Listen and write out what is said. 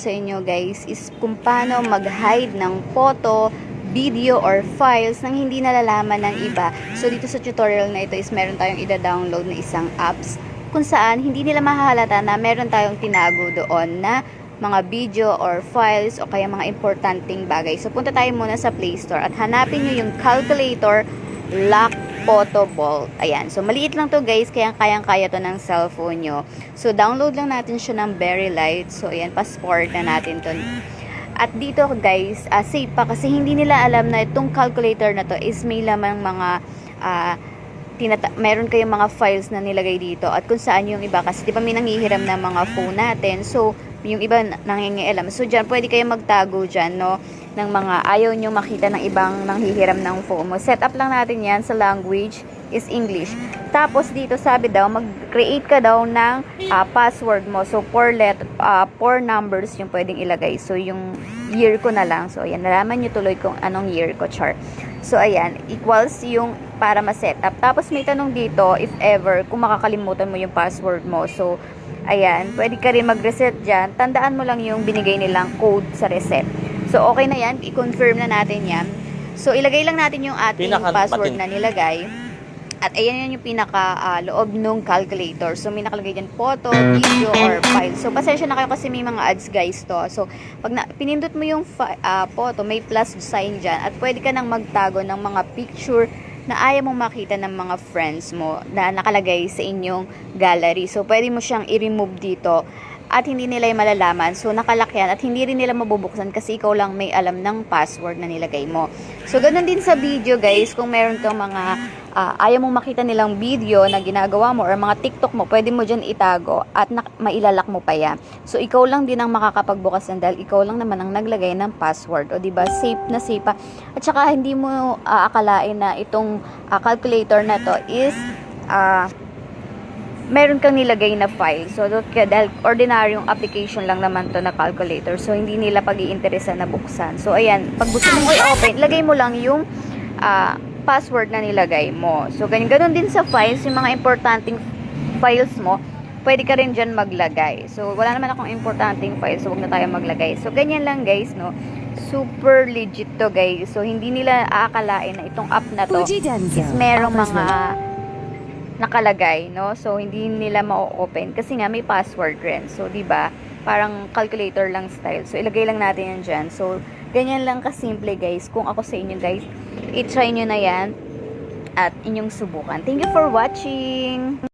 sa inyo guys is kung paano mag-hide ng photo, video, or files nang hindi nalalaman ng iba. So dito sa tutorial na ito is meron tayong ida-download na isang apps kung saan hindi nila mahahalata na meron tayong tinago doon na mga video or files o kaya mga importanteng bagay. So punta tayo muna sa Play Store at hanapin nyo yung Calculator Lock Photo Vault. Ayan. So maliit lang to guys, kaya kayang-kaya to ng cellphone nyo. So download lang natin siya ng Very Light. So ayan, passport na natin to. At dito guys, safe pa kasi hindi nila alam na itong calculator na to is may lamang mga meron kayong mga files na nilagay dito at kung saan yung iba kasi di ba may nanghihiram na mga phone natin. So yung iba nangingialam. So dyan, pwede kayo magtago dyan, no? Ng mga ayaw nyo makita ng ibang nanghihiram ng phone mo. Set up lang natin yan sa language is English. Tapos dito sabi daw, mag-create ka daw ng password mo. So 4 numbers yung pwedeng ilagay. So yung year ko na lang. So ayan, nalaman nyo tuloy kung anong year ko, char. So ayan, equals yung para ma-set up. Tapos may tanong dito, if ever, kung makakalimutan mo yung password mo. So ayan, pwede ka rin mag-reset dyan. Tandaan mo lang yung binigay nilang code sa reset. So, okay na yan. I-confirm na natin yan. So, ilagay lang natin yung ating password na nilagay. At ayan yung pinaka-loob nung calculator. So, may nakalagay dyan photo, video, or file. So, pasensya na kayo kasi may mga ads guys to. So, pag pinindot mo yung photo, may plus sign dyan. At pwede ka nang magtago ng mga picture na ayaw mong makita ng mga friends mo na nakalagay sa inyong gallery. So, pwede mo siyang i-remove dito at hindi nila yung malalaman. So, nakalak yan at hindi rin nila mabubuksan kasi ikaw lang may alam ng password na nilagay mo. So, ganun din sa video guys. Kung meron kang mga ayaw mong makita nilang video na ginagawa mo or mga TikTok mo, pwede mo dyan itago at mailalak mo pa yan. So, ikaw lang din ang makakapagbukas yan dahil ikaw lang naman ang naglagay ng password. O, diba? Safe na safe pa. At saka, hindi mo aakalain na itong calculator na to is meron kang nilagay na file. So, dahil ordinaryong application lang naman to na calculator. So, hindi nila pag-iinteresan na buksan. So, ayan. Pag gusto mong i-open, lagay mo lang yung password na nilagay mo. So, ganun din sa files. Yung mga importanteng files mo, pwede ka rin dyan maglagay. So, wala naman akong importanteng files. So, huwag na tayo maglagay. So, ganyan lang guys, no? Super legit to guys. So, hindi nila aakalain na itong app na to is merong mga nakalagay, no? So, hindi nila ma-open kasi nga may password rin. So, diba? Parang calculator lang style. So, ilagay lang natin yan dyan. So, ganyan lang kasimple, guys. Kung ako sa inyo, guys, i-try nyo na yan at inyong subukan. Thank you for watching!